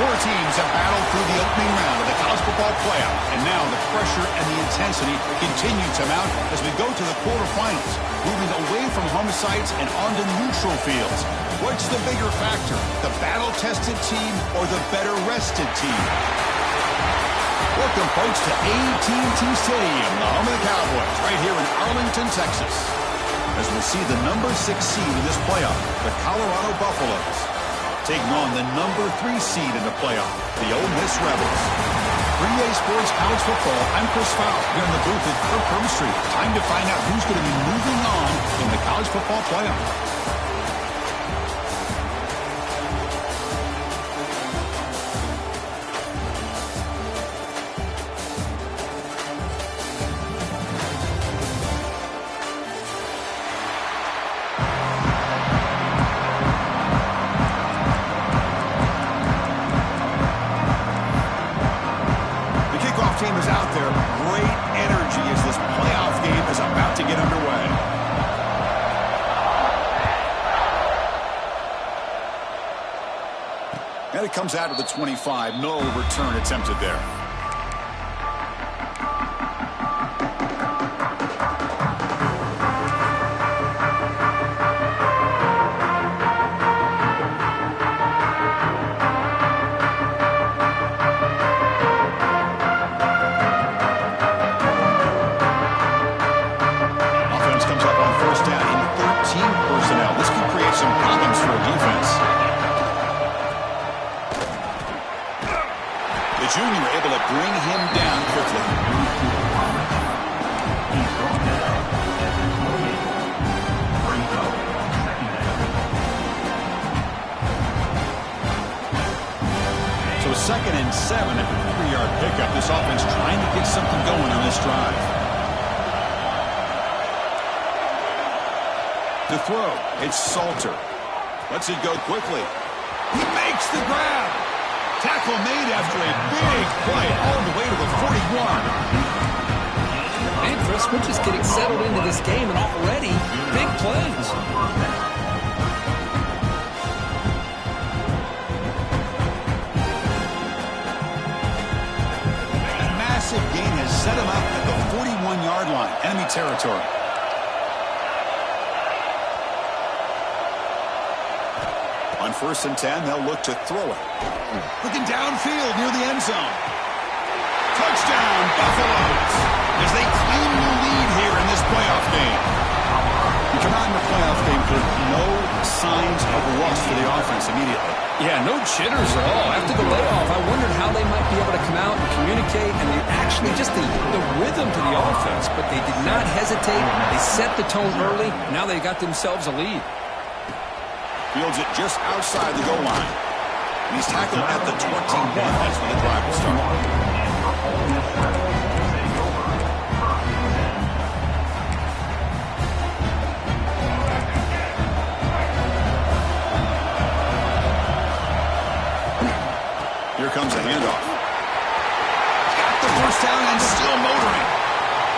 Four teams have battled through the opening round of the college football playoff, and now the pressure and the intensity continue to mount as we go to the quarterfinals, moving away from home sites and onto neutral fields. What's the bigger factor, the battle-tested team or the better-rested team? Welcome, folks, to AT&T Stadium, the home of the Cowboys, right here in Arlington, Texas, as we see the number 6 seed in this playoff, the Colorado Buffaloes, taking on the number 3 seed in the playoff, the Ole Miss Rebels. 3A Sports College Football, I'm Chris Fowler, here in the booth at Kirk Street. Time to find out who's going to be moving on in the college football playoff. Team is out there. Great energy as this playoff game is about to get underway. And it comes out of the 25. No return attempted there. Junior able to bring him down quickly. So 2nd and 7 at the 3-yard pickup. This offense trying to get something going on this drive. To throw, it's Salter. Lets it go quickly. He makes the grab. Tackle made after a big play all the way to the 41. And Chris, we're just getting settled into this game, and already big plays. A massive gain has set him up at the 41-yard line, enemy territory. On 1st and 10, they'll look to throw it. Looking downfield near the end zone. Touchdown, Buffaloes, as they claim the lead here in this playoff game. You come out in the playoff game with no signs of rust for the offense immediately. Yeah, no jitters at all. After the layoff, I wondered how they might be able to come out and communicate, and they actually just the rhythm to the offense, but they did not hesitate. They set the tone early. Now they got themselves a lead. Fields it just outside the goal line. He's tackled at the 21. That's where the drive will start. Here comes a handoff. Got the first down and still motoring.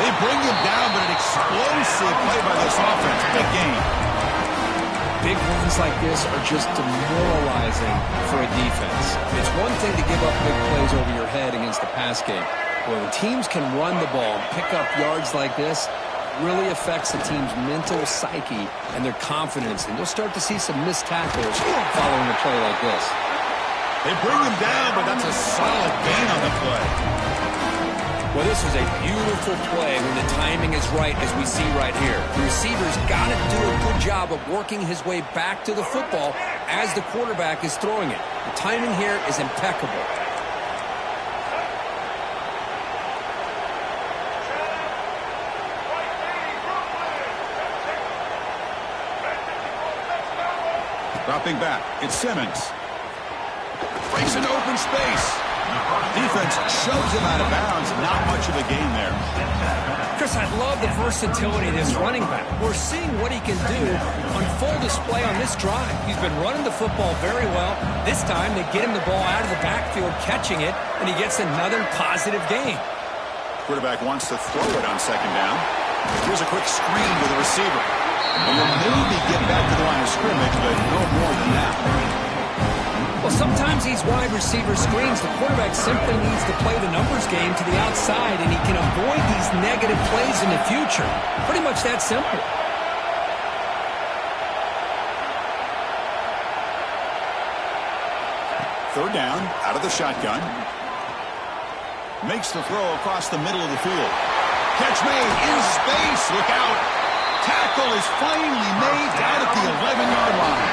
They bring him down, but an explosive play by this offense. Big game. Big runs like this are just demoralizing for a defense. It's one thing to give up big plays over your head against the pass game. When teams can run the ball and pick up yards like this, it really affects the team's mental psyche and their confidence. And you'll start to see some missed tackles following a play like this. They bring him down, but that's a solid gain on the play. Well, this was a beautiful play when the timing is right, as we see right here. The receiver's got to do a good job of working his way back to the football as the quarterback is throwing it. The timing here is impeccable. Dropping back, it's Simmons. Breaks into open space. Defense shoves him out of bounds. Not much of a gain there. Chris, I love the versatility of this running back. We're seeing what he can do on full display on this drive. He's been running the football very well. This time, they get him the ball out of the backfield, catching it, and he gets another positive gain. Quarterback wants to throw it on 2nd down. Here's a quick screen to the receiver. And he'll maybe get back to the line of scrimmage, but no more than that. Well, sometimes these wide receiver screens, the quarterback simply needs to play the numbers game to the outside, and he can avoid these negative plays in the future. Pretty much that simple. Third down, out of the shotgun. Makes the throw across the middle of the field. Catch made in space. Look out. Tackle is finally made down at the 11-yard line.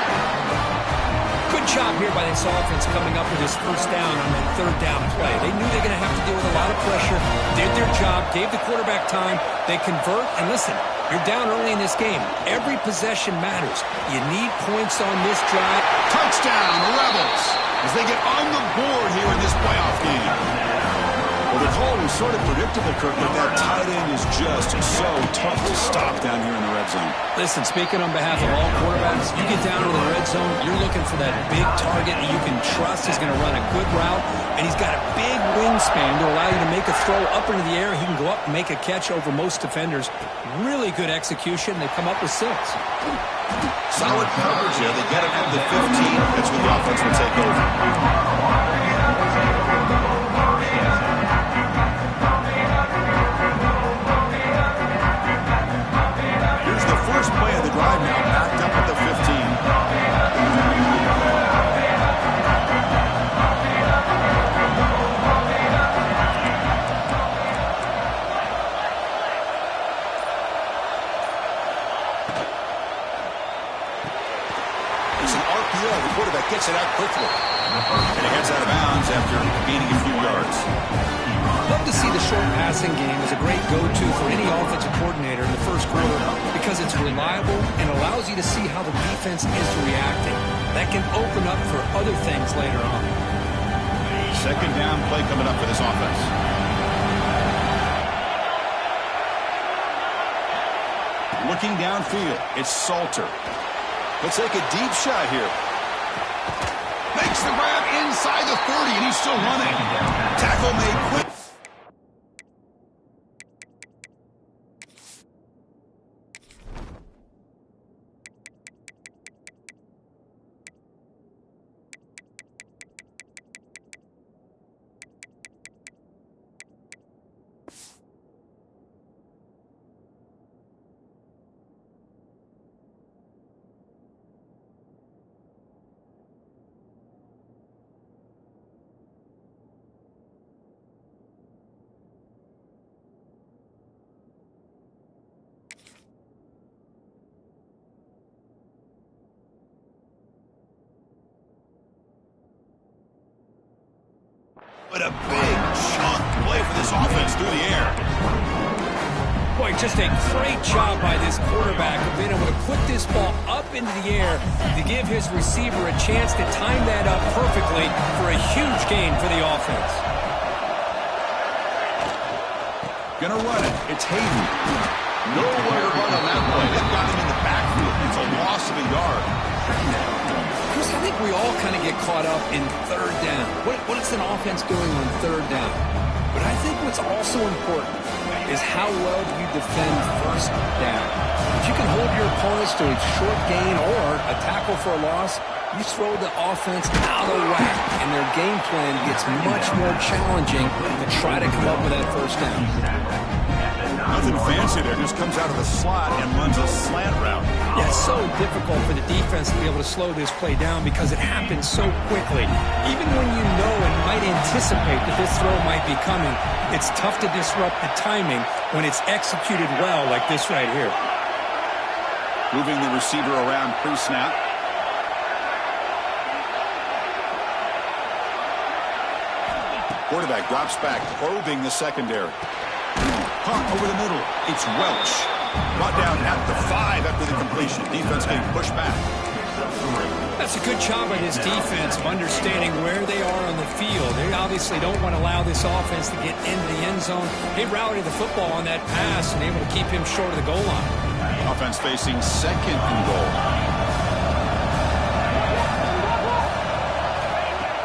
Good job here by this offense coming up with this first down on that third down play. They knew they were going to have to deal with a lot of pressure, did their job, gave the quarterback time. They convert, and listen, you're down early in this game. Every possession matters. You need points on this drive. Touchdown, Rebels, as they get on the board here in this playoff game. Well, the call was sort of predictable, Kirk, but that tight end is just so tough to stop down here in the red zone. Listen, speaking on behalf of all quarterbacks, you get down to the red zone, you're looking for that big target that you can trust is going to run a good route, and he's got a big wingspan to allow you to make a throw up into the air. He can go up and make a catch over most defenders. Really good execution. They come up with 6. Solid coverage here. They get it at the 15. That's when the offense will take over. First play of the drive now, backed up at the 15. It's an RPO. The quarterback gets it out quickly. And it heads out of bounds after gaining a few yards. Love to see the short passing game as a great go-to for any offensive coordinator in the first quarter because it's reliable and allows you to see how the defense is reacting. That can open up for other things later on. Second down play coming up for this offense. Looking downfield, it's Salter. Let's take a deep shot here. Makes the grab inside the 30, and he's still running. Tackle made quick. But a big chunk play for this offense through the air. Boy, just a great job by this quarterback of being able to put this ball up into the air to give his receiver a chance to time that up perfectly for a huge gain for the offense. Gonna run it. It's Hayden. Nowhere to run on that play. They've got him in the backfield. It's a loss of a yard. Chris, I think we all kind of get caught up in third down. What is an offense doing on third down? But I think what's also important is how well do you defend first down. If you can hold your opponents to a short gain or a tackle for a loss, you throw the offense out of whack, and their game plan gets much more challenging to try to come up with that first down. Nothing fancy there. Just comes out of the slot and runs a slant route. Yeah, it's so difficult for the defense to be able to slow this play down because it happens so quickly. Even when you know and might anticipate that this throw might be coming, it's tough to disrupt the timing when it's executed well like this right here. Moving the receiver around pre-snap. Quarterback drops back, probing the secondary. Caught over the middle. It's Welch. Brought down at the 5 after the completion. Defense getting pushed back. That's a good job by this defense of understanding where they are on the field. They obviously don't want to allow this offense to get into the end zone. They routed the football on that pass and able to keep him short of the goal line. Offense facing second and goal.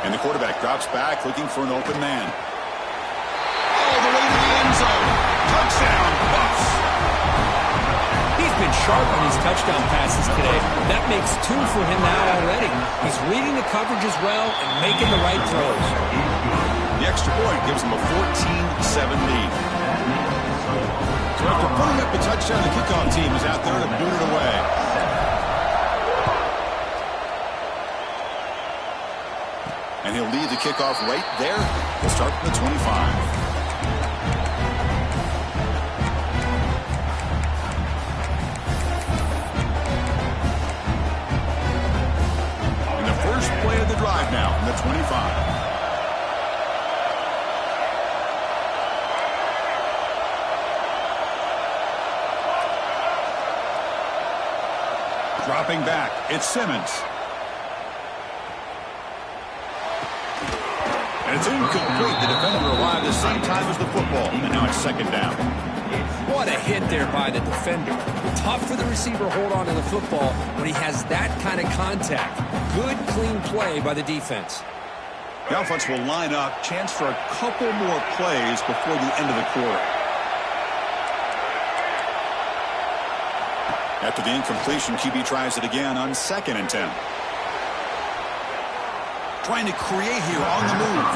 And the quarterback drops back looking for an open man. All the way to the end zone. Touchdown, Buffs. He's been sharp on these touchdown passes today. That makes 2 for him now already. He's reading the coverage as well and making the right throws. The extra point gives them a 14-7 lead. So after putting up the touchdown, the kickoff team is out there to boot it away. And he'll lead the kickoff right there. He'll start from the 25. First play of the drive now from the 25. Dropping back, it's Simmons. And it's incomplete. The defender arrived at the same time as the football, and now it's second down. What a hit there by the defender. Tough for the receiver to hold on to the football when he has that kind of contact. Good, clean play by the defense. The offense will line up. Chance for a couple more plays before the end of the quarter. After the incompletion, QB tries it again on 2nd and 10. Trying to create here on the move.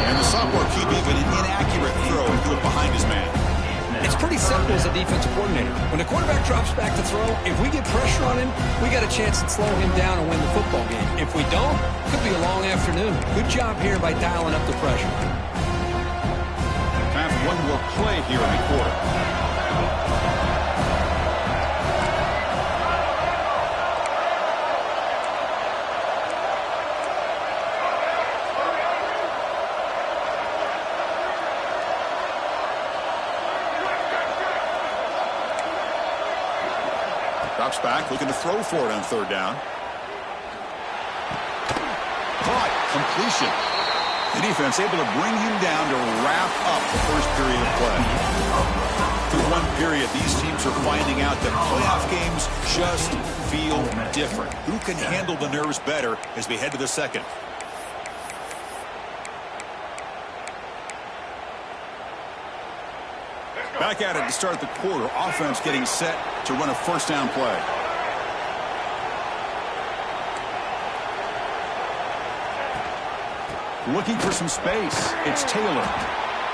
And the sophomore QB with an inaccurate throw and threw it behind his man. It's pretty simple as a defensive coordinator. When the quarterback drops back to throw, if we get pressure on him, we got a chance to slow him down and win the football game. If we don't, it could be a long afternoon. Good job here by dialing up the pressure. Time for one more play here in the quarter. Drops back, looking to throw for it on 3rd down. Caught, completion. The defense able to bring him down to wrap up the first period of play. Through one period, these teams are finding out that playoff games just feel different. Who can handle the nerves better as we head to the second? Back at it to start the quarter. Offense getting set to run a first down play. Looking for some space. It's Taylor.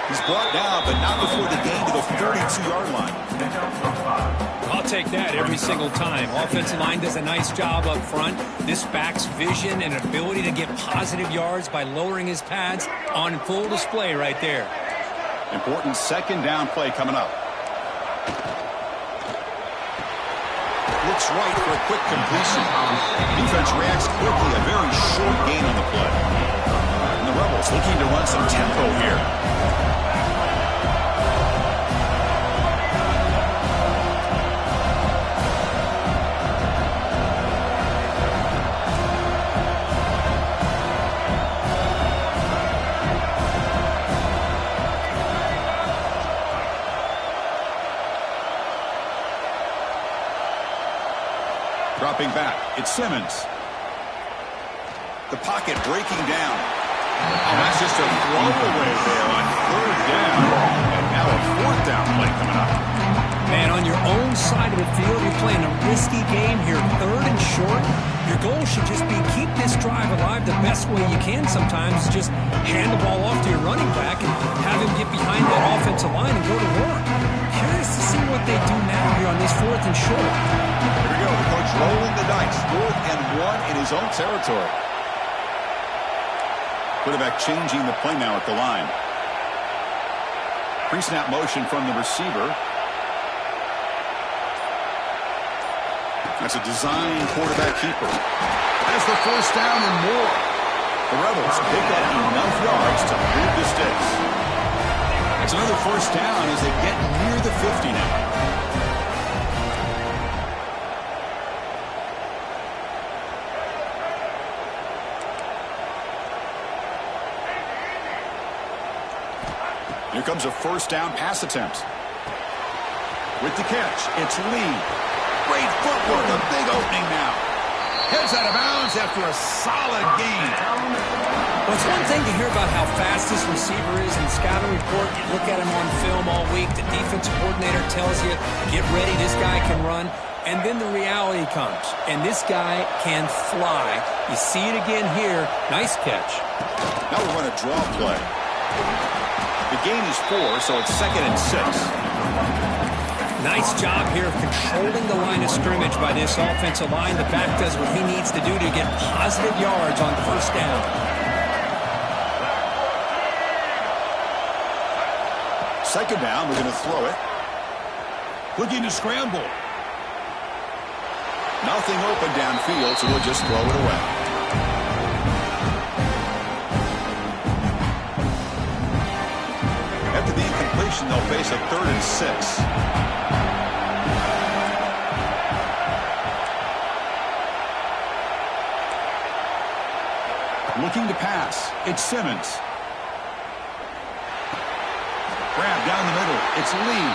He's brought down, but not before the gain to the 32-yard line. I'll take that every single time. Offensive line does a nice job up front. This back's vision and ability to get positive yards by lowering his pads on full display right there. Important second down play coming up. Looks right for a quick completion. Defense reacts quickly. A very short gain on the play. And the Rebels looking to run some tempo here. Dropping back, it's Simmons. The pocket breaking down. Oh, that's just a throwaway there on 3rd down. And now a 4th down play coming up. Man, on your own side of the field, you're playing a risky game here, 3rd and short. Your goal should just be keep this drive alive the best way you can sometimes. Just hand the ball off to your running back and have him get behind that offensive line and go to work. Curious to see what they do now here on this 4th and short. Here we go, the coach rolling the dice. 4th and 1 in his own territory. Quarterback changing the play now at the line. Pre-snap motion from the receiver. That's a design quarterback keeper. That's the 1st down and more. The Rebels pick up enough yards to move the sticks. That's another 1st down as they get near the 50 now. Here comes a 1st down pass attempt. With the catch, it's Lee. Great footwork, a big opening now. Heads out of bounds after a solid gain. Well, it's one thing to hear about how fast this receiver is in the scouting report. You look at him on film all week. The defensive coordinator tells you, get ready, this guy can run. And then the reality comes, and this guy can fly. You see it again here. Nice catch. Now we're going to draw play. The gain is 4, so it's 2nd and 6. Nice job here of controlling the line of scrimmage by this offensive line. The back does what he needs to do to get positive yards on 1st down. Second down, we're going to throw it. Looking to scramble. Nothing open downfield, so we'll just throw it away. After the incompletion, they'll face a 3rd and 6. Looking to pass. It's Simmons. Grab down the middle. It's Lee.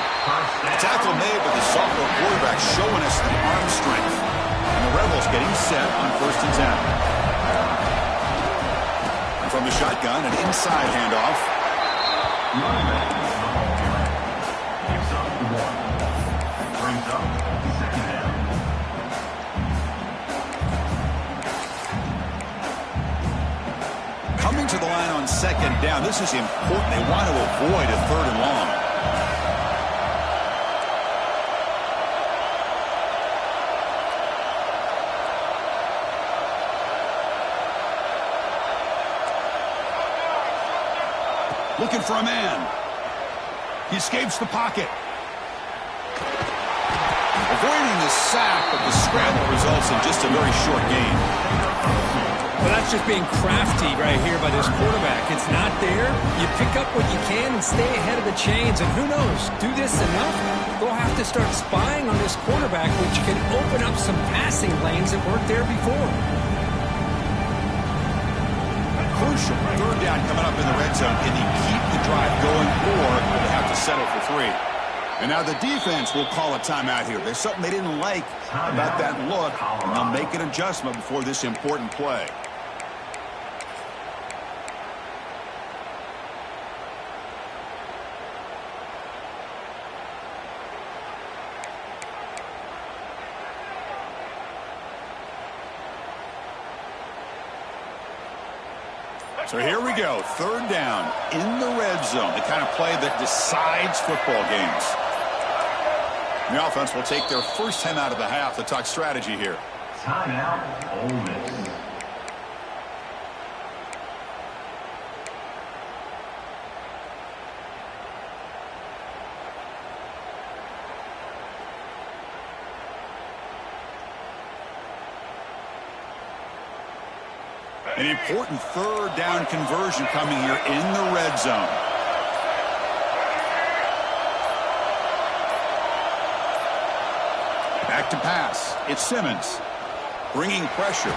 Tackle made, but the sophomore quarterback showing us the arm strength. And the Rebels getting set on 1st and 10. And from the shotgun, an inside handoff. Brings up 2nd down. Coming to the line on 2nd down. This is important. They want to avoid a 3rd and long. Looking for a man. He escapes the pocket. Avoiding the sack, but the scramble results in just a very short gain. Well, that's just being crafty right here by this quarterback. It's not there. You pick up what you can and stay ahead of the chains. And who knows, do this enough, they'll have to start spying on this quarterback, which can open up some passing lanes that weren't there before. A crucial 3rd down coming up in the red zone. Can he keep the drive going, or will they have to settle for 3? And now the defense will call a timeout here. There's something they didn't like about that look, and they'll make an adjustment before this important play. So here we go, 3rd down in the red zone, the kind of play that decides football games. The offense will take their first time out of the half to talk strategy here. Timeout, Ole Miss. An important 3rd down conversion coming here in the red zone. Back to pass. It's Simmons. Bringing pressure.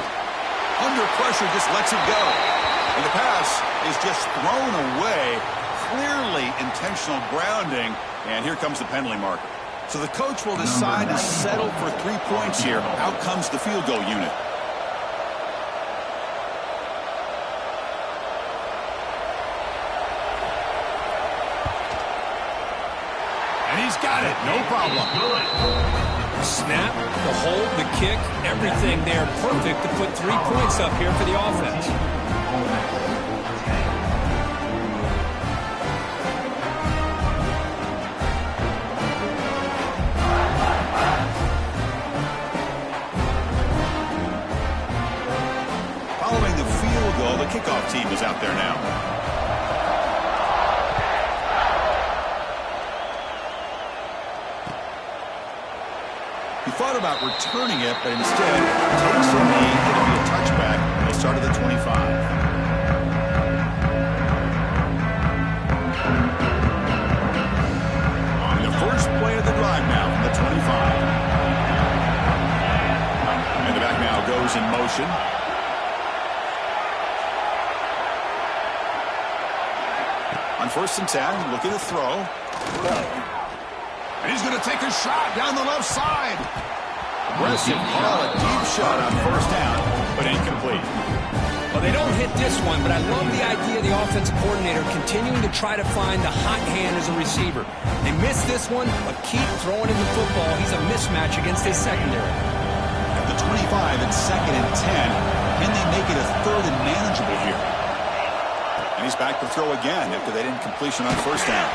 Under pressure, just lets it go. And the pass is just thrown away. Clearly intentional grounding. And here comes the penalty marker. So the coach will decide to settle for 3 points here. Out comes the field goal unit. He's got it. No problem. Snap, the hold, the kick, everything there perfect to put 3 points up here for the offense. Following the field goal, the kickoff team is out there now. He thought about returning it, but instead takes a knee. It'll be a touchback. He'll start at the 25. And the first play of the drive now from the 25. And the back now goes in motion. On 1st and 10, looking to throw. And he's going to take a shot down the left side. Aggressive call, a deep shot on 1st down, but incomplete. Well, they don't hit this one, but I love the idea of the offensive coordinator continuing to try to find the hot hand as a receiver. They missed this one, but keep throwing him the football. He's a mismatch against his secondary. At the 25, it's 2nd and 10. Can they make it a 3rd and manageable here? And he's back to throw again after that incompletion on 1st down.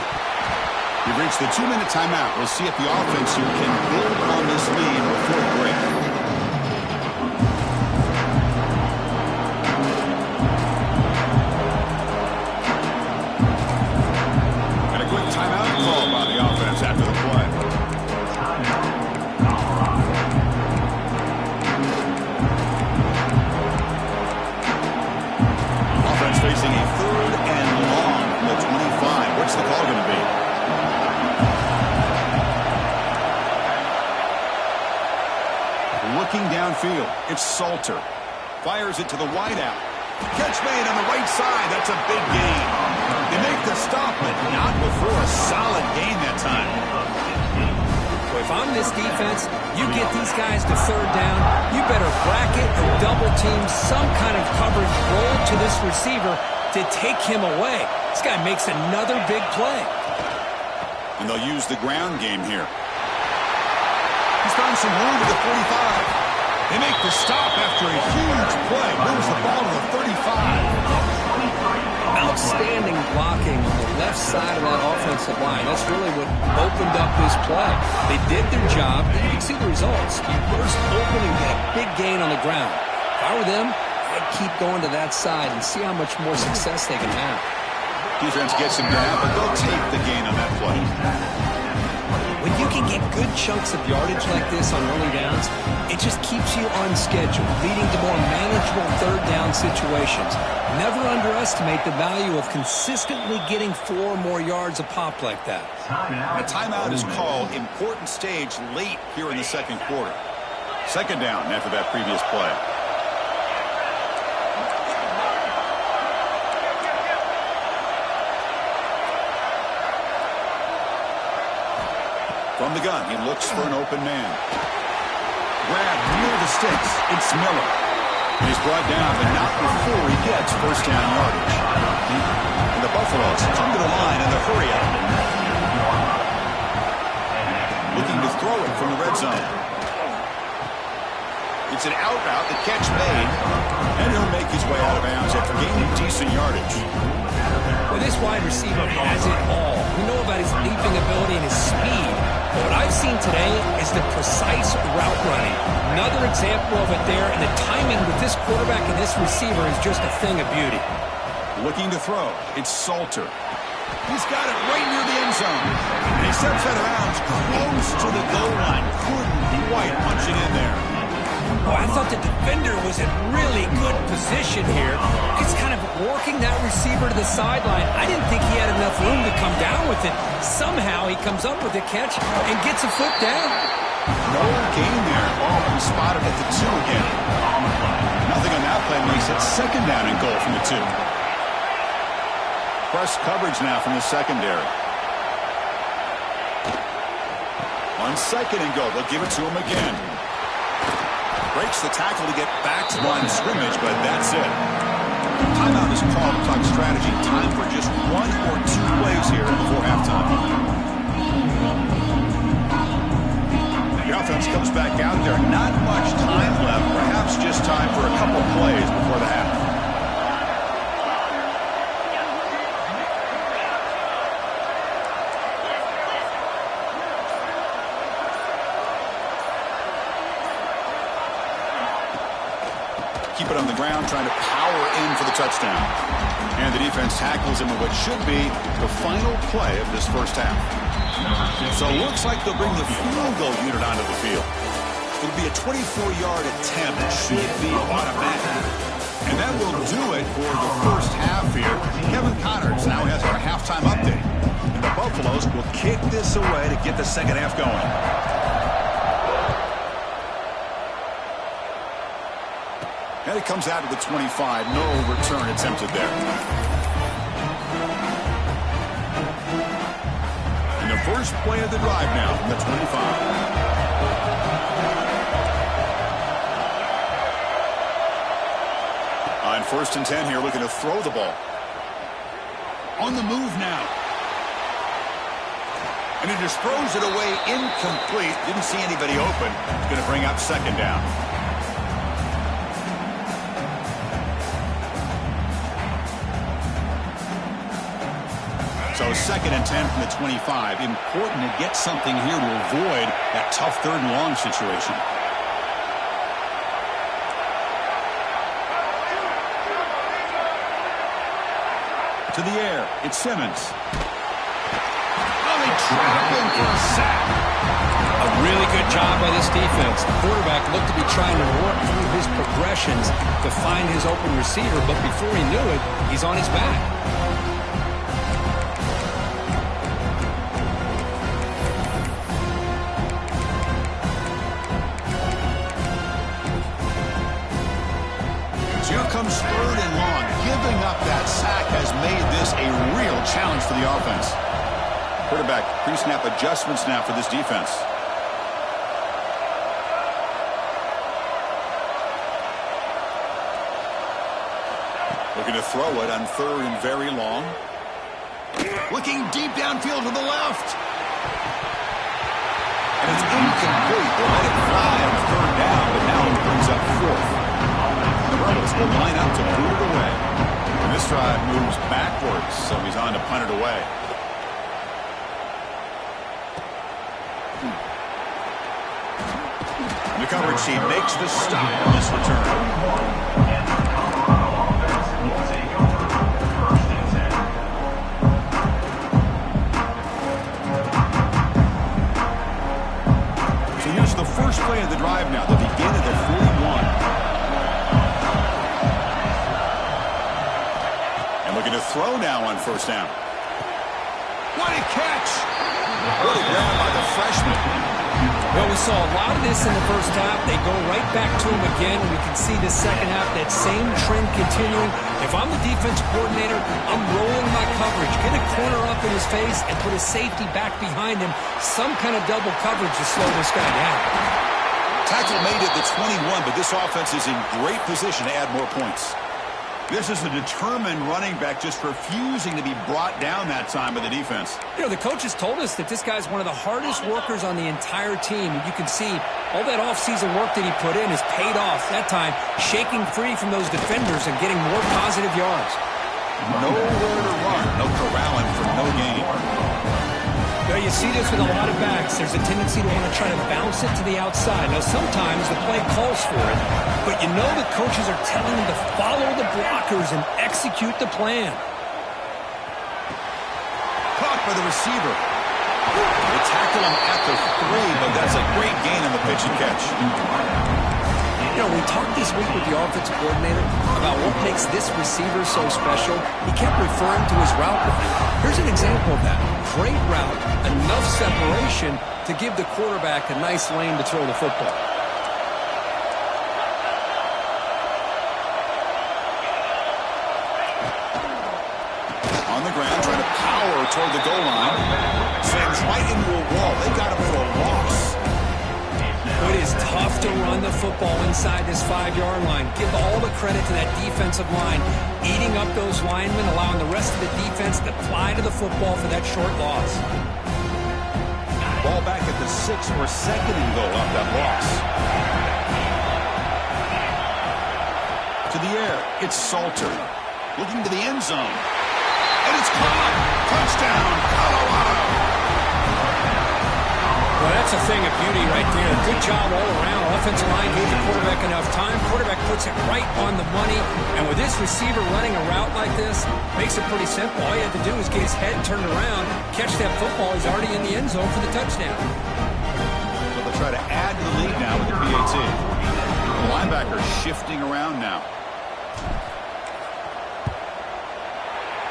We've reached the 2-minute timeout. We'll see if the offense here can build on this lead before the break. And a quick timeout call by the offense after the play. Offense facing a 3rd and long from the 25. What's the call going to be? Looking downfield, it's Salter. Fires it to the wideout. Catch made on the right side. That's a big gain. They make the stop, but not before a solid gain that time. So if I'm this defense, you get these guys to 3rd down, you better bracket or double team some kind of coverage roll to this receiver to take him away. This guy makes another big play. And they'll use the ground game here. He's found some room at the 45. They make the stop after a huge play. Moves the ball to the 35. Outstanding blocking on the left side of that offensive line. That's really what opened up this play. They did their job. You can see the results. You burst open and get a big gain on the ground. If I were them, I'd keep going to that side and see how much more success they can have. Defense gets him down, but they'll take the gain on that play. When you can get good chunks of yardage like this on early downs, it just keeps you on schedule, leading to more manageable 3rd down situations. Never underestimate the value of consistently getting 4 or more yards a pop like that. A timeout is called. Important stage late here in the 2nd quarter. 2nd down after that previous play. From the gun, he looks for an open man. Grab near the sticks. It's Miller. He's brought down, but not before he gets 1st down yardage. And the Buffaloes come to the line in the hurry-up. Looking to throw it from the red zone. It's an out route, the catch made. And he'll make his way out of bounds after gaining decent yardage. Well, this wide receiver has it all. We know about his leaping ability and his speed. But what I've seen today is the precise route running. Another example of it there, and the timing with this quarterback and this receiver is just a thing of beauty. Looking to throw. It's Salter. He's got it right near the end zone. And he steps out of bounds close to the goal line. Couldn't quite punch it in there. Oh, I thought the defender was in really good position here. He's kind of working that receiver to the sideline. I didn't think he had enough room to come down with it. Somehow he comes up with the catch and gets a foot down. No gain there. Ball spotted at the 2 again. Nothing on that play makes it 2nd down and goal from the 2. Press coverage now from the secondary. On 2nd and goal, they'll give it to him again. Breaks the tackle to get back to line of scrimmage, but that's it. Timeout is called to talk strategy. Time for just 1 or 2 plays here before halftime. The offense comes back out there. Not much time left. Perhaps just time for a couple plays before the half. Keep it on the ground, trying to power in for the touchdown. And the defense tackles him in what should be the final play of this 1st half. So it looks like they'll bring the field goal unit onto the field. It'll be a 24-yard attempt. It should be automatic. And that will do it for the 1st half here. Kevin Connors now has our halftime update. And the Buffaloes will kick this away to get the 2nd half going. And it comes out of the 25. No return attempted there. And the first play of the drive now from the 25. On 1st and 10 here, looking to throw the ball. On the move now. And he just throws it away incomplete. Didn't see anybody open. It's going to bring up 2nd down. So 2nd and 10 from the 25. Important to get something here to avoid that tough 3rd and long situation. To the air. It's Simmons. Oh, they trap him for a sack. A really good job by this defense. The quarterback looked to be trying to work through his progressions to find his open receiver, but before he knew it, he's on his back. Here comes 3rd and long. Giving up that sack has made this a real challenge for the offense. Quarterback pre-snap adjustments now for this defense. Looking to throw it on 3rd and very long. Looking deep downfield to the left. And it's incomplete. They let it fly on 3rd down, but now it brings up 4th. The Rebels will line up to boot it away. And this drive moves backwards, so he's on to punt it away. The coverage sheet makes the stop on this return. So here's the first play of the drive now, the begin of the 41. Looking to throw now on 1st down. What a catch! What a grab by the freshman. Well, we saw a lot of this in the 1st half. They go right back to him again. We can see the 2nd half, that same trend continuing. If I'm the defense coordinator, I'm rolling my coverage. Get a corner up in his face and put a safety back behind him. Some kind of double coverage to slow this guy down. Tackle made at the 21, but this offense is in great position to add more points. This is a determined running back just refusing to be brought down that time by the defense. You know, the coaches told us that this guy's one of the hardest workers on the entire team. You can see all that offseason work that he put in has paid off. That time, shaking free from those defenders and getting more positive yards. Nowhere to run. No corralling for no gain. Now, you see this with a lot of backs. There's a tendency to want to try to bounce it to the outside. Now, sometimes the play calls for it, but you know the coaches are telling them to follow the blockers and execute the plan. Caught by the receiver. They tackle him at the 3, but that's a great gain on the pitch and catch. You know, we talked this week with the offensive coordinator about what makes this receiver so special. He kept referring to his route running. Here's an example of that. Great route, enough separation to give the quarterback a nice lane to throw the football. On the ground, trying to power toward the goal line. Slams right into a wall. They got him for a loss. It is tough to run the football inside this 5-yard line. Give all the credit to that defensive line, eating up those linemen, allowing the rest of the defense to fly to the football for that short loss. Ball back at the 6 for 2nd and goal off that loss. To the air, it's Salter. Looking to the end zone. And it's caught. Touchdown, Colorado. Well, that's a thing of beauty right there. Good job all around. Offensive line gave the quarterback enough time. Quarterback puts it right on the money. And with this receiver running a route like this, makes it pretty simple. All you have to do is get his head turned around, catch that football. He's already in the end zone for the touchdown. So they'll try to add to the lead now with the PAT. The linebacker shifting around now.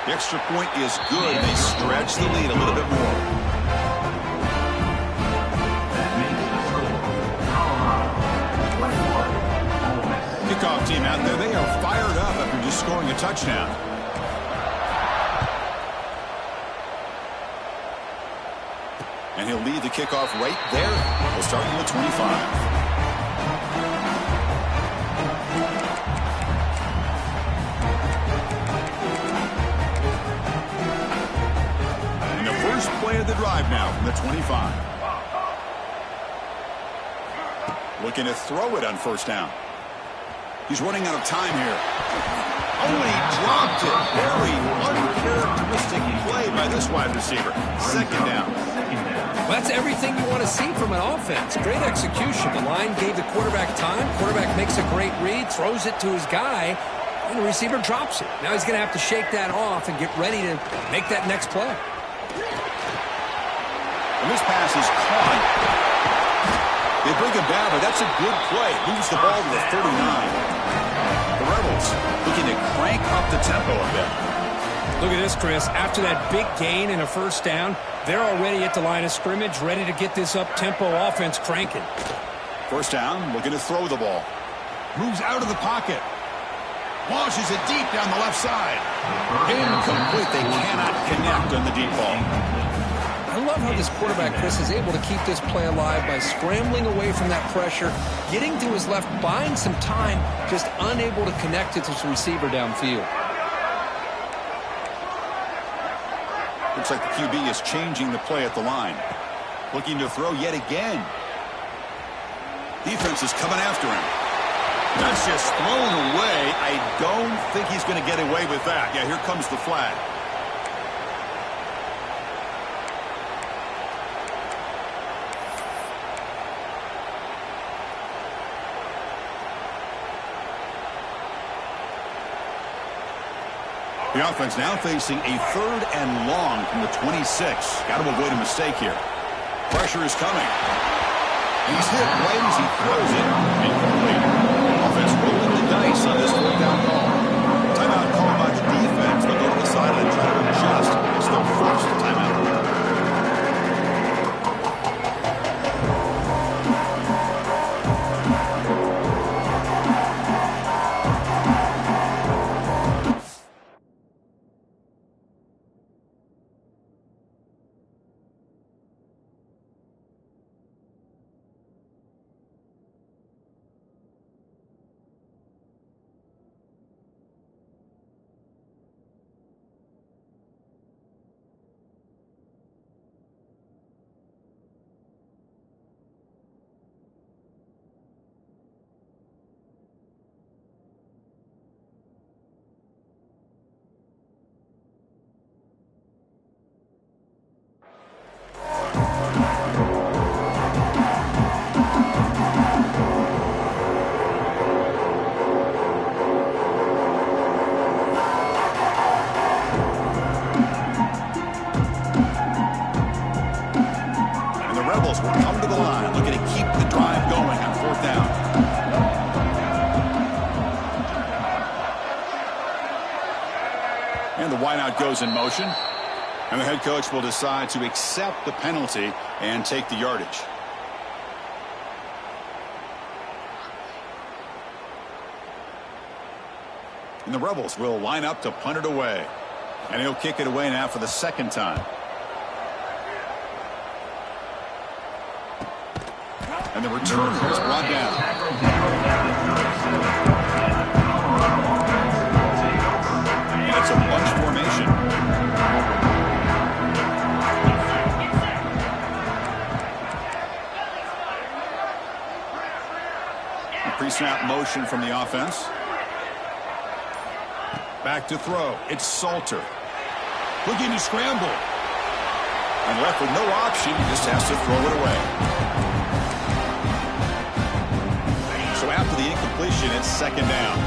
The extra point is good. They stretch the lead a little bit more. Kickoff team out there. They are fired up after just scoring a touchdown. And he'll lead the kickoff right there. We'll start on the 25. the 25. Looking to throw it on first down. He's running out of time here. Oh, and he dropped it. Very uncharacteristic play by this wide receiver. Second down. Well, that's everything you want to see from an offense. Great execution. The line gave the quarterback time. Quarterback makes a great read, throws it to his guy, and the receiver drops it. Now he's going to have to shake that off and get ready to make that next play. And this pass is caught. They bring him down, but that's a good play. Moves the ball to the 39. The Rebels looking to crank up the tempo a bit. Look at this, Chris. After that big gain and a first down, they're already at the line of scrimmage, ready to get this up-tempo offense cranking. First down, looking to throw the ball. Moves out of the pocket. Launches it deep down the left side. Incomplete. They cannot connect on the deep ball. I love how this quarterback, Chris, is able to keep this play alive by scrambling away from that pressure, getting to his left, buying some time, just unable to connect it to his receiver downfield. Looks like the QB is changing the play at the line. Looking to throw yet again. Defense is coming after him. That's just thrown away. I don't think he's going to get away with that. Yeah, here comes the flag. The offense now facing a 3rd and long from the 26. Got to avoid a mistake here. Pressure is coming. And he's hit right as he throws it. Incomplete. Offense rolling the dice on this 4th down call. Timeout call by the defense. They'll go to the sideline and try to adjust. It's their first timeout. And the wideout goes in motion. And the head coach will decide to accept the penalty and take the yardage. And the Rebels will line up to punt it away. And he'll kick it away now for the 2nd time. And the returner is brought down. And it's a bunch formation. Pre-snap motion from the offense. Back to throw. It's Salter. Looking to scramble. And left with no option. He just has to throw it away. So after the incompletion, it's 2nd down.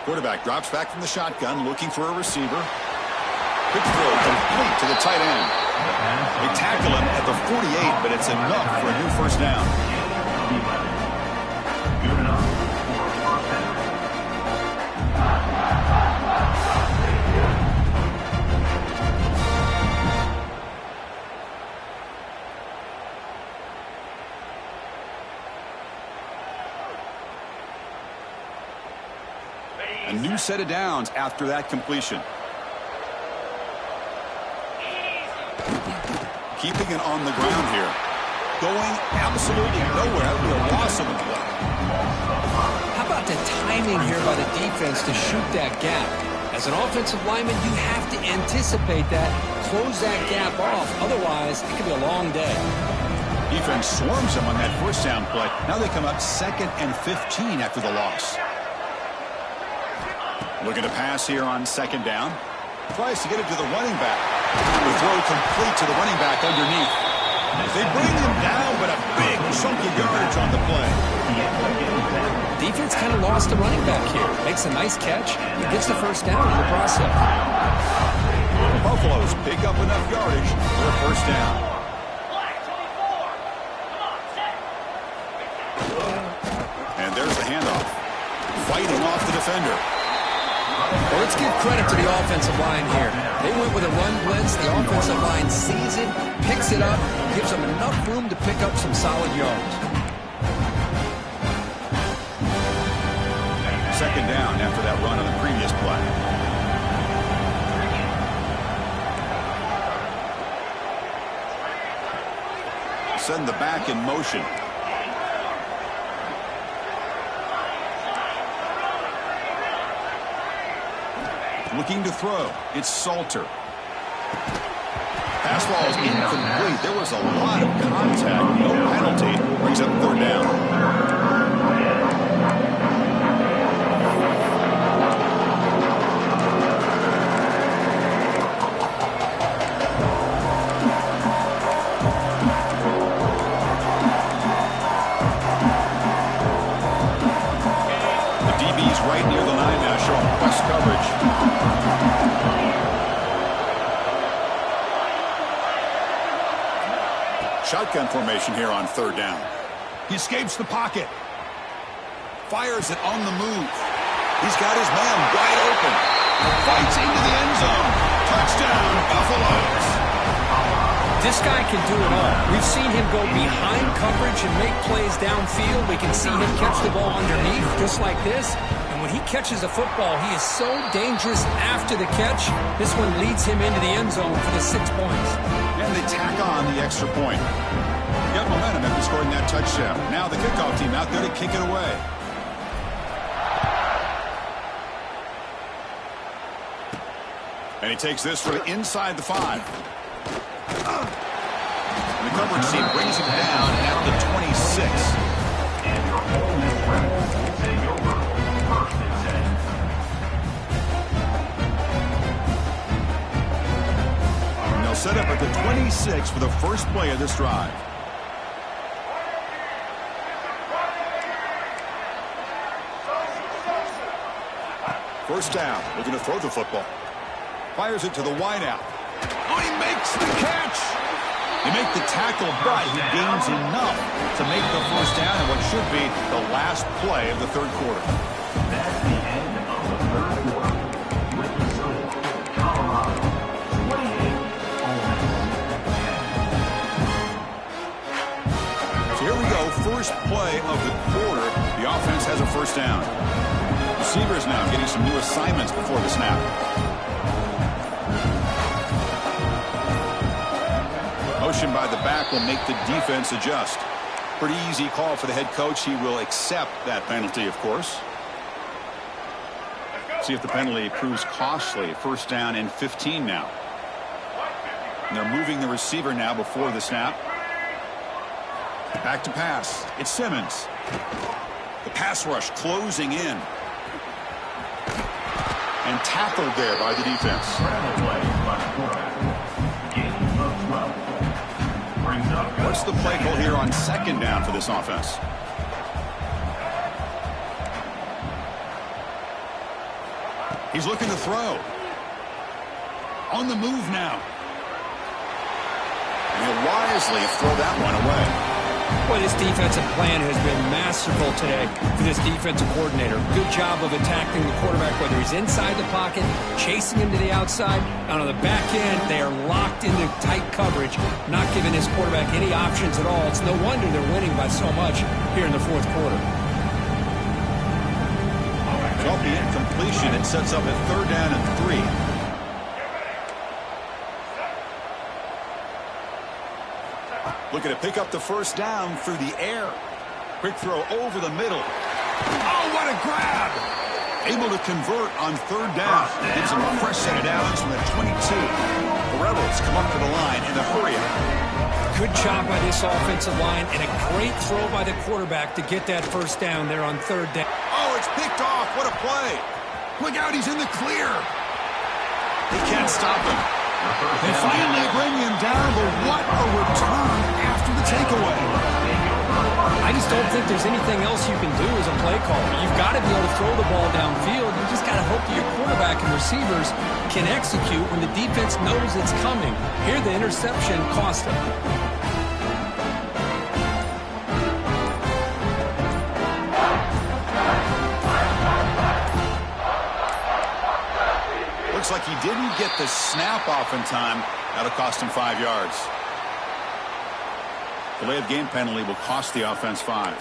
Quarterback drops back from the shotgun, looking for a receiver. Quick throw complete to the tight end. They tackle him at the 48, but it's enough for a new 1st down. A new set of downs after that completion. Keeping it on the ground here. Going absolutely nowhere. That would be a loss of the play. the timing here by the defense to shoot that gap. As an offensive lineman, you have to anticipate that, close that gap off. Otherwise, it could be a long day. Defense swarms him on that first down play. Now they come up 2nd and 15 after the loss. Looking to pass here on 2nd down. Tries to get it to the running back. The throw complete to the running back underneath. They bring him down, but a big chunk of yardage on the play. Defense kind of lost the running back here. Makes a nice catch. He gets the first down in the process. The Buffaloes pick up enough yardage for a first down. And there's the handoff. Fighting off the defender. Well, let's give credit to the offensive line here. They went with a run blitz. The offensive line sees it, picks it up, gives them enough room to pick up some solid yards. 2nd down after that run on the previous play. Send the back in motion. Looking to throw. It's Salter. Pass ball is incomplete. There was a lot of contact. No penalty. Brings up 3rd down. The DB's right near the line now, showing press coverage. Shotgun formation here on 3rd down. He escapes the pocket. Fires it on the move. He's got his man wide open. Fights into the end zone. Touchdown, Buffaloes. This guy can do it all. We've seen him go behind coverage and make plays downfield. We can see him catch the ball underneath just like this. And when he catches a football, he is so dangerous after the catch. This one leads him into the end zone for the 6 points. And they tack on the extra point. Got momentum after scoring that touchdown. Now the kickoff team out there to kick it away. And he takes this from inside the 5. And the coverage team brings him down at the 26. Set up at the 26 for the first play of this drive. First down, looking to throw the football. Fires it to the wideout. Oh, he makes the catch. He makes the tackle, but he gains enough to make the first down in what should be the last play of the 3rd quarter. That's the end of the 3rd quarter. With the score, Colorado 28. Here we go, first play of the quarter. The offense has a first down. Receivers now getting some new assignments before the snap. Motion by the back will make the defense adjust. Pretty easy call for the head coach. He will accept that penalty, of course. See if the penalty proves costly. First down and 15 now. And they're moving the receiver now before the snap. Back to pass. It's Simmons. The pass rush closing in. And tackled there by the defense. What's the play call here on 2nd down for this offense? He's looking to throw. On the move now. And he'll wisely throw that one away. Boy, this defensive plan has been masterful today for this defensive coordinator. Good job of attacking the quarterback, whether he's inside the pocket, chasing him to the outside. And on the back end, they are locked into tight coverage, not giving his quarterback any options at all. It's no wonder they're winning by so much here in the 4th quarter. Well, the incompletion, it sets up at 3rd down and 3. Looking to pick up the first down through the air. Quick throw over the middle. Oh, what a grab! Able to convert on third down. Gives them a fresh set of downs from the 22. The Rebels come up to the line in a hurry-up. Good job by this offensive line and a great throw by the quarterback to get that first down there on third down. Oh, it's picked off. What a play. Look out, he's in the clear. He can't stop him. They finally bring him down, but what a return after the takeaway. I just don't think there's anything else you can do as a play caller. You've got to be able to throw the ball downfield. You just got to hope that your quarterback and receivers can execute when the defense knows it's coming. Here, the interception cost him. Looks like he didn't get the snap off in time. That'll cost him 5 yards. Delay of game penalty will cost the offense 5.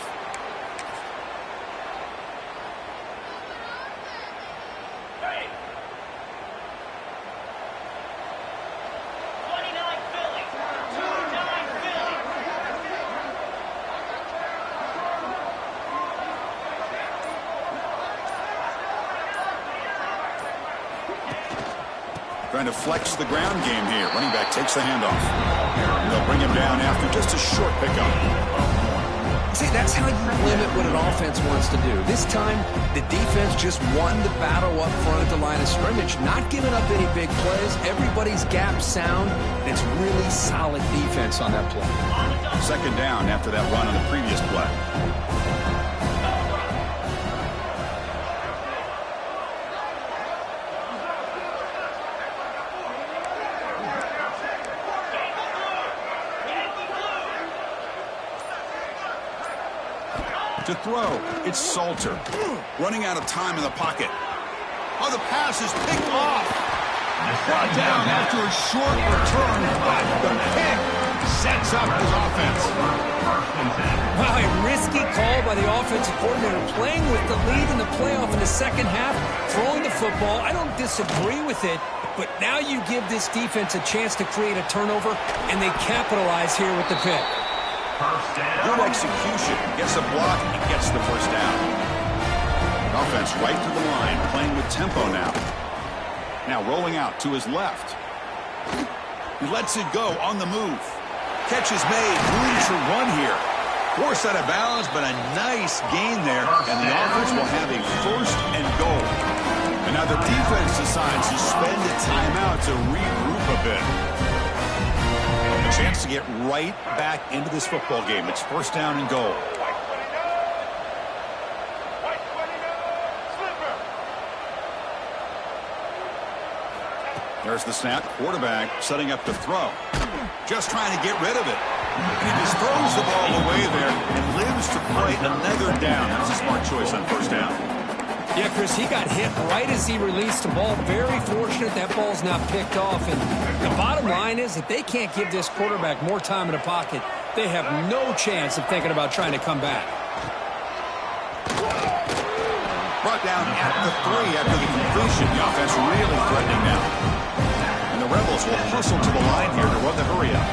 Trying to flex the ground game here. Running back takes the handoff. They'll bring him down after just a short pickup. See, that's how you limit what an offense wants to do. This time, the defense just won the battle up front at the line of scrimmage, not giving up any big plays. Everybody's gap sound, and it's really solid defense on that play. Second down after that run on the previous play. To throw, it's Salter. Running out of time in the pocket. Oh, the pass is picked off. Brought down after a short return, but the pick sets up his offense. Wow, a risky call by the offensive coordinator, playing with the lead in the playoff in the second half, throwing the football. I don't disagree with it, but now you give this defense a chance to create a turnover, and they capitalize here with the pick. Good execution. Gets a block and gets the first down. Offense right to the line, playing with tempo now. Now rolling out to his left. He lets it go on the move. Catch is made. Room to run here. Forced out of bounds, but a nice gain there. And the offense will have a first and goal. And now the defense decides to spend a timeout to regroup a bit. A chance to get right back into this football game. It's first down and goal. There's the snap. Quarterback setting up to throw. Just trying to get rid of it. And he just throws the ball away there and lives to play another down. That's a smart choice on first down. Yeah, Chris, he got hit right as he released the ball. Very fortunate that ball's not picked off. And the bottom line is that they can't give this quarterback more time in the pocket. They have no chance of thinking about trying to come back. Brought down at the 3 after the completion. The offense really threatening now. And the Rebels will hustle to the line here to run the hurry-up.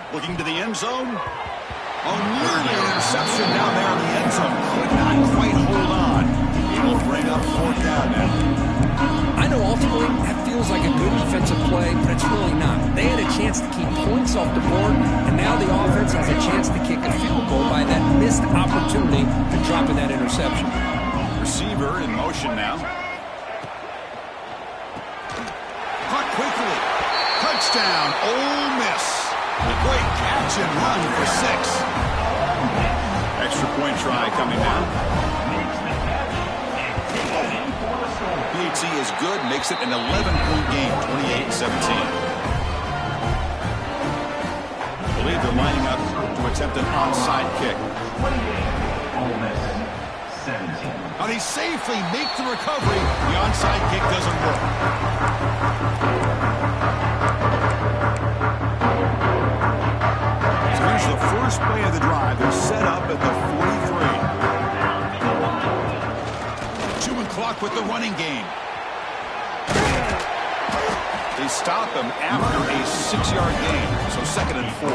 Looking to the end zone. Oh, nearly an interception down there in the end zone. Could not quite hold on. He will bring up fourth down now. I know ultimately that feels like a good defensive play, but it's really not. They had a chance to keep points off the board, and now the offense has a chance to kick a field goal by that missed opportunity to dropping that interception. Receiver in motion now. Caught quickly. Touchdown, Ole Miss. A great catch and run for 6. Extra point try coming now. PAT is good, makes it an 11-point game, 28-17. I believe they're lining up to attempt an onside kick. 28, Ole Miss, 17. Now they safely make the recovery. The onside kick doesn't work. So here's the first play of the drive. They're set up at the 43. Chewing clock with the running game. They stop him after a 6-yard gain, so 2nd and 4.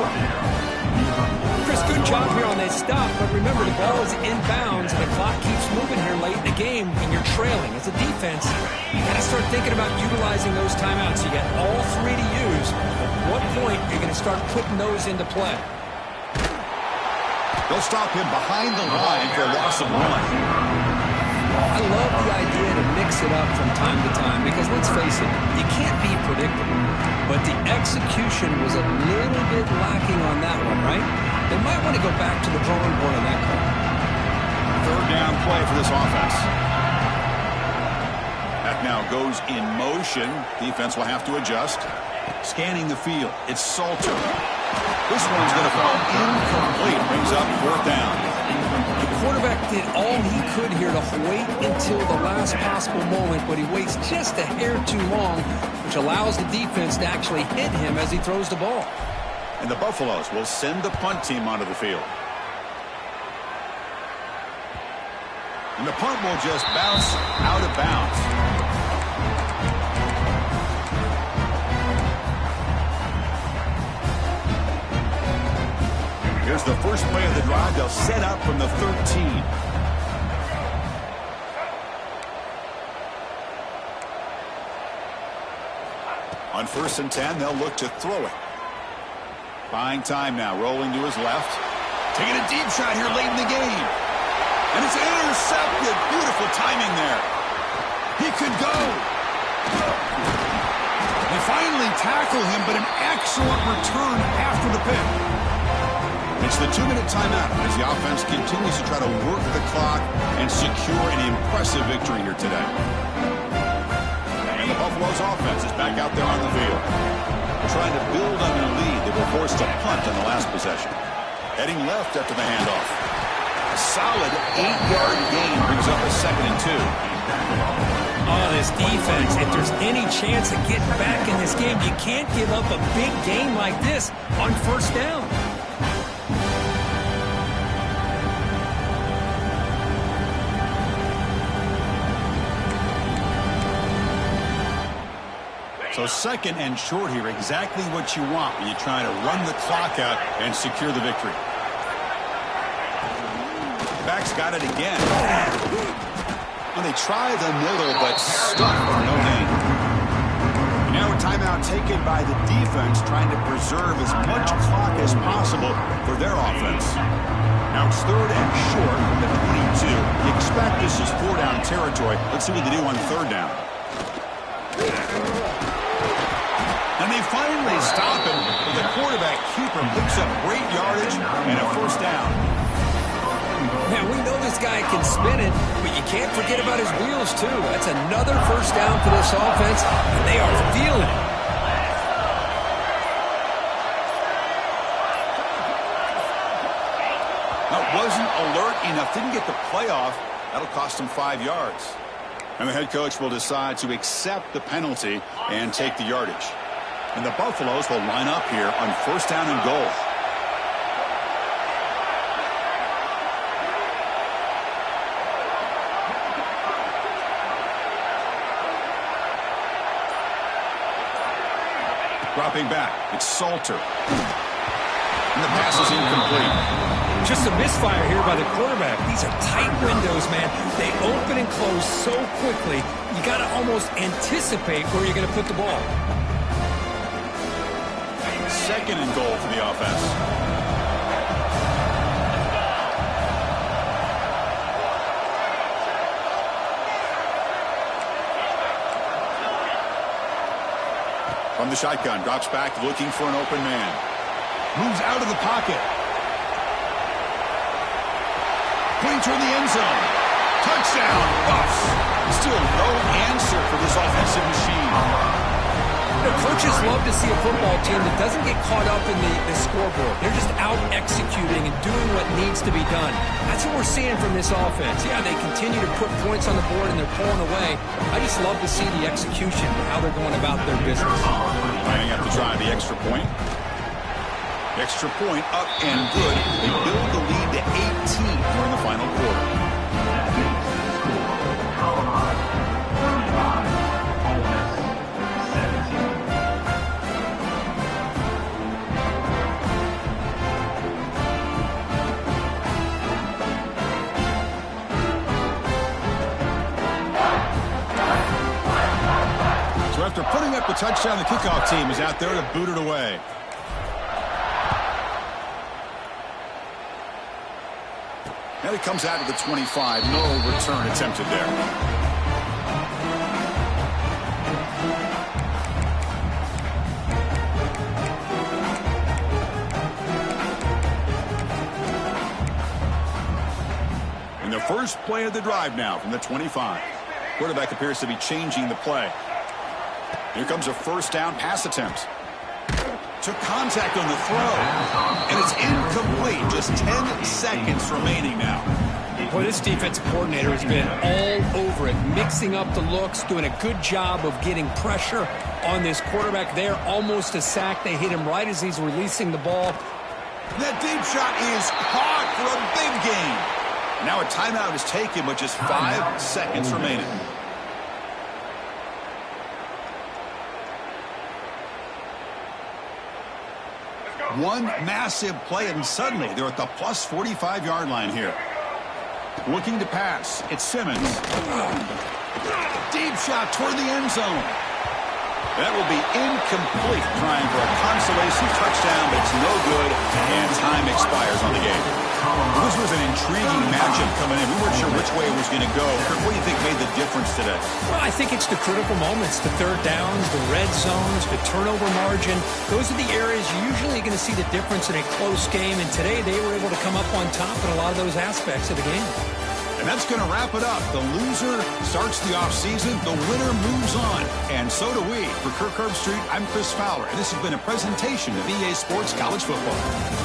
Chris, good job here on this stop, but remember the ball is inbounds and the clock keeps moving here late in the game and you're trailing. As a defense, you got to start thinking about utilizing those timeouts. You got all 3 to use. At what point are you going to start putting those into play? They'll stop him behind the line for a loss of 1. I love the idea to mix it up from time to time because, let's face it, you can't be predictable. But the execution was a little bit lacking on that one, right? They might want to go back to the drawing board on that call. 3rd down play for this offense. That now goes in motion. Defense will have to adjust. Scanning the field. It's Salter. This one's going to fall incomplete. Brings up 4th down. The quarterback did all he could here to wait until the last possible moment, but he waits just a hair too long, which allows the defense to actually hit him as he throws the ball. And the Buffaloes will send the punt team onto the field. And the punt will just bounce out of bounds. Here's the first play of the drive. They'll set up from the 13. On 1st and 10, they'll look to throw it. Buying time now, rolling to his left. Taking a deep shot here late in the game. And it's intercepted. Beautiful timing there. He could go. They finally tackle him, but an excellent return after the pick. It's the 2-minute timeout as the offense continues to try to work the clock and secure an impressive victory here today. And the Buffaloes offense is back out there on the field. Trying to build on their lead. They were forced to punt on the last possession. Heading left after the handoff. A solid 8-yard gain brings up a 2nd and 2. Oh, this defense, if there's any chance of getting back in this game, you can't give up a big game like this on 1st down. So 2nd and short here, exactly what you want when you try to run the clock out and secure the victory. Back's got it again. Well, they try the middle, but stuck for no gain. Now a timeout taken by the defense, trying to preserve as much clock as possible for their offense. Now it's 3rd and short from the 22. You expect this is 4-down territory. Let's see what they do on 3rd down. And they finally stop him, but the quarterback keeper picks up great yardage and a 1st down. Yeah, we know this guy can spin it, but you can't forget about his wheels, too. That's another 1st down for this offense, and they are feeling it. Now, wasn't alert enough, didn't get the playoff. That'll cost him 5 yards. And the head coach will decide to accept the penalty and take the yardage. And the Buffaloes will line up here on 1st down and goal. Dropping back, it's Salter. And the pass is incomplete. Just a misfire here by the quarterback. These are tight windows, man. They open and close so quickly, you got to almost anticipate where you're going to put the ball. 2nd and goal for the offense. From the shotgun, drops back looking for an open man. Moves out of the pocket. Putting toward the end zone. Touchdown, Buffs. Still no answer for this offensive machine. The coaches love to see a football team that doesn't get caught up in the scoreboard. They're just out executing and doing what needs to be done. That's what we're seeing from this offense. Yeah, they continue to put points on the board and they're pulling away. I just love to see the execution and how they're going about their business. Lining up to try the extra point. Extra point up and good. They build the lead to 18 during the final quarter. A touchdown. The kickoff team is out there to boot it away. And it comes out to the 25. No return attempted there. The first play of the drive now from the 25. Quarterback appears to be changing the play. Here comes a first down pass attempt. Took contact on the throw. And it's incomplete. Just 10 seconds remaining now. Boy, this defensive coordinator has been all over it, mixing up the looks, doing a good job of getting pressure on this quarterback there. Almost a sack. They hit him right as he's releasing the ball. That deep shot is caught for a big gain. Now a timeout is taken with just 5 seconds remaining. One massive play, and suddenly they're at the plus 45-yard line here. Looking to pass. It's Simmons. Deep shot toward the end zone. That will be incomplete, trying for a consolation touchdown, but it's no good, and time expires on the game. Well, this was an intriguing matchup coming in. We weren't sure which way it was going to go. Kirk, what do you think made the difference today? Well, I think it's the critical moments, the third downs, the red zones, the turnover margin. Those are the areas you're usually going to see the difference in a close game, and today they were able to come up on top in a lot of those aspects of the game. And that's going to wrap it up. The loser starts the offseason. The winner moves on. And so do we. For Kirk Herbstreit, I'm Chris Fowler. And this has been a presentation of EA Sports College Football.